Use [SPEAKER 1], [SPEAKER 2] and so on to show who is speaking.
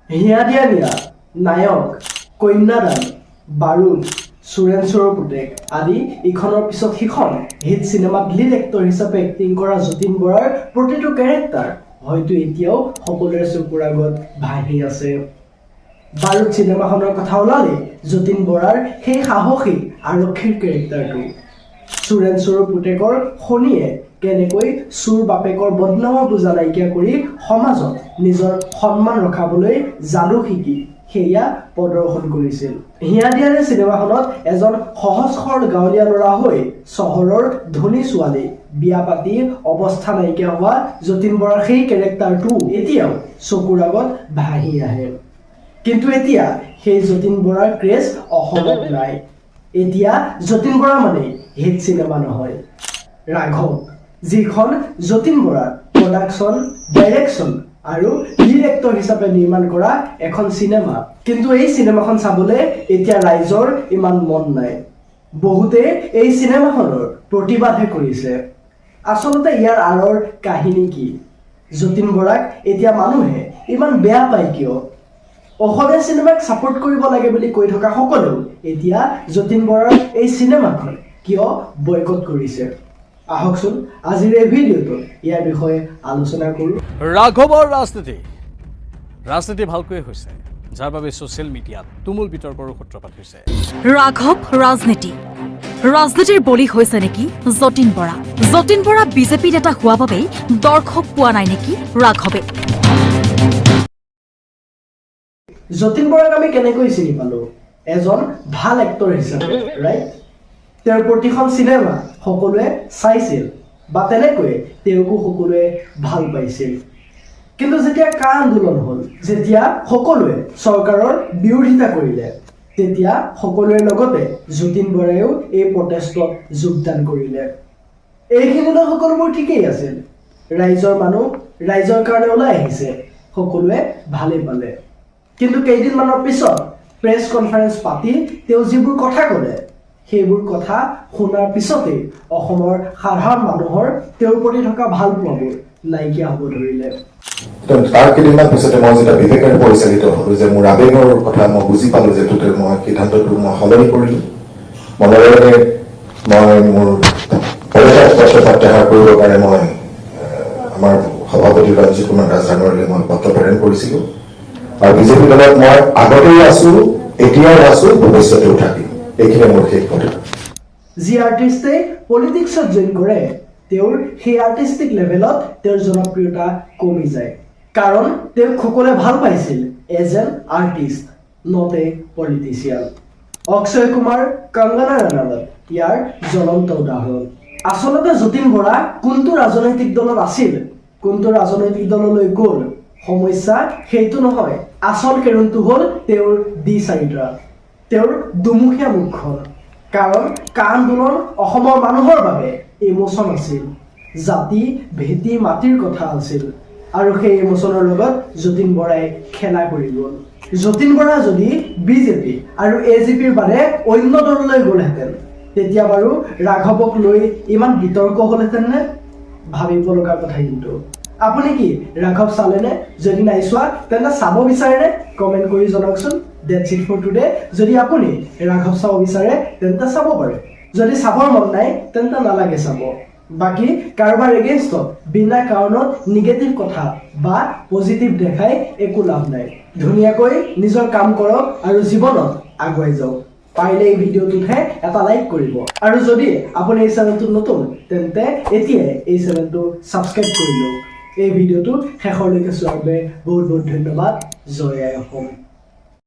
[SPEAKER 1] হিয়া দিয়া নিয়া, নায়ক, কন্যাদান, বাৰুদ, চুৰেঞ্চৰৰ পুতেক আদি ইখনৰ পিছত সিখন হিট চিনেমাত লিড এক্টৰ হিচাপে এক্টিং কৰা যতীন বৰাৰ প্ৰতিটো কেৰেক্টাৰ হয়তো এতিয়াও সকলোৰে চকুৰ আগত ভাহি আছে। বাৰুদ চিনেমাখনৰ কথা ওলালে যতীন বৰাৰ সেই সাহসী আৰক্ষীৰ কেৰেক্টাৰটো, চুৰেঞ্চৰৰ পুতেকৰ শনিয়ে কেনেকৈ চুৰ বাপেকৰ বদনামৰ বোজা নাইকিয়া কৰি সমাজত নিজৰ সন্মান ৰখাবলৈ যাদু শিকি সেয়া প্ৰদৰ্শন কৰিছিল। হিয়া দিয়াৰে চিনেমাখনত এজন সহজ সৰল গাঁৱলীয়া ল'ৰা হৈ চহৰৰ ধনী ছোৱালী বিয়া পাতি অৱস্থা নাইকিয়া হোৱা যতীন বৰাৰ সেই কেৰেক্টাৰটো এতিয়াও চকুৰ আগত ভাহি আহে। কিন্তু এতিয়া সেই যতীন বৰাৰ ক্ৰেজ অসমত নাই। এতিয়া যতীন বৰা মানে হিট চিনেমা নহয়, ৰাঘৱ, যিখন যতীন বৰাৰ প্ৰডাকশ্যন, ডাইৰেকশ্যন আৰু লিড এক্টৰ হিচাপে নিৰ্মাণ কৰা এখন চিনেমা। কিন্তু এই চিনেমাখন চাবলৈ এতিয়া ৰাইজৰ ইমান মন নাই। বহুতে এই চিনেমাখনৰ প্ৰতিবাদহে কৰিছে। আচলতে ইয়াৰ আঁৰৰ কাহিনী কি? যতীন বৰাক এতিয়া মানুহে ইমান বেয়া পায় কিয়? অসমীয়া চিনেমাক ছাপোৰ্ট কৰিব লাগে বুলি কৈ থকা সকলেও এতিয়া যতীন বৰাৰ এই চিনেমাখন কিয় বয়কট কৰিছে? আহকচোন আজিৰ এই ভিডিঅ'টোত ইয়াৰ বিষয়ে আলোচনা কৰোঁ।
[SPEAKER 2] ৰাঘৱৰ ৰাজনীতি ভালকৈ হৈছে, যাৰ বাবে ছ'চিয়েল মিডিয়াত তুমুল বিতৰ্কৰো সূত্ৰপাত হৈছে।
[SPEAKER 3] ৰাঘৱ ৰাজনীতিৰ বলি হৈছে নেকি যতীন বৰা? যতীন বৰা বিজেপি নেতা হোৱা বাবেই দৰ্শক পোৱা নাই নেকি ৰাঘৱে?
[SPEAKER 1] যতীন বৰাক আমি কেনেকৈ চিনি পালো? এজন ভাল এক্টৰ হিচাপে, ৰাইট? তেওঁৰ প্ৰতিখন চিনেমা সকলোৱে চাইছিল বা তেনেকৈ তেওঁকো সকলোৱে ভাল পাইছিল। কিন্তু যেতিয়া কা আন্দোলন হ'ল, যেতিয়া সকলোৱে চৰকাৰৰ বিৰোধিতা কৰিলে, তেতিয়া সকলোৰে লগতে যতীন বৰাইও এই প্ৰটেষ্টত যোগদান কৰিলে। এইখিনিলৈ সকলোবোৰ ঠিকেই আছিল। ৰাইজৰ মানুহ ৰাইজৰ কাৰণে ওলাই আহিছে, সকলোৱে ভালেই পালে। কিন্তু কেইদিনমানৰ পিছত প্ৰেছ কনফাৰেন্স পাতি তেওঁ যিবোৰ কথা ক'লে, সেইবোৰ কথা শুনাৰ পিছতেই অসমৰ সাধাৰণ মানুহৰ তেওঁৰ প্ৰতি থকা ভাল পোৱাবোৰ নাইকিয়া হ'ব ধৰিলে।
[SPEAKER 4] তাৰ কেইদিনমান পিছতে মই যেতিয়া বিবেকেৰে পৰিচালিত হ'লো যে মোৰ আবেগৰ কথা মই বুজি পালো, যে মই সিদ্ধান্তটো মই সলনি কৰিলো। মনেৰে মই মোৰ প্ৰত্যাহাৰ কৰিবৰ কাৰণে মই আমাৰ সভাপতি ৰঞ্জিত কুমাৰ ৰাজধানীলৈ মই পত্ৰ প্ৰেৰণ কৰিছিলো। আৰু বিজেপি দলত মই আগতেও আছো, এতিয়াও আছো, ভৱিষ্যতেও থাকিম। এইখিনি মোৰ শেষ কথা।
[SPEAKER 1] যি আৰ্টিষ্টে পলিটিক্সত জইন কৰে, তেওঁৰ সেই আৰ্টিষ্টিক লেভেলত তেওঁৰ জনপ্ৰিয়তা কমি যায়। কাৰণ তেওঁক সকলোৱে ভাল পাইছিল as an artist, not a politician. Akshay Kumar, Kangana Ranaut ইয়াৰ জ্বলন্ত উদাহৰণ। আচলতে যতীন বৰা কোনটো ৰাজনৈতিক দলত আছিল, কোনটো ৰাজনৈতিক দললৈ গ'ল, সমস্যা সেইটো নহয়। আচল কেৰুণটো হ'ল তেওঁৰ দ্বিচাৰিতা, তেওঁৰ দুমুখীয়া মুখখন। কাৰণ কা আন্দোলন অসমৰ মানুহৰ বাবে ইমোচন আছিল, জাতি ভেটি মাটিৰ কথা আছিল। আৰু সেই ইমোচনৰ লগত যতীন বৰাই খেলা কৰি গ'ল। যতীন বৰা যদি বিজেপি আৰু AJPৰ বাদে অন্য দললৈ গ'লহেঁতেন, তেতিয়া বাৰু ৰাঘৱক লৈ ইমান বিতৰ্ক হ'লহেঁতেন নে? ভাবিব লগা কথা। কিন্তু আপুনি কি ৰাঘৱ চালেনে? যদি নাই চোৱা তেন্তে চাব বিচাৰেনে? কমেণ্ট কৰি জনাওকচোন। That's it for today. যদি আপুনি ৰাঘৱ চাব বিচাৰে তেন্তে চাব পাৰে, যদি চাবৰ মন নাই তেন্তে নালাগে চাব। বাকী কাৰোবাৰ এগেইনষ্টত বিনা কাৰণত নিগেটিভ কথা বা পজিটিভ দেখাই একো লাভ নাই। ধুনীয়াকৈ নিজৰ কাম কৰক আৰু জীৱনত আগুৱাই যাওক। পাৰিলে এই ভিডিঅ'টোতহে এটা লাইক কৰিব। আৰু যদি আপুনি এই চেনেলটোত নতুন, তেন্তে এতিয়াই এই চেনেলটো ছাবস্ক্ৰাইব কৰি লওক। এই ভিডিঅ'টো শেষলৈকে চোৱাৰ বাবে বহুত বহুত ধন্যবাদ। জয় আই অসম।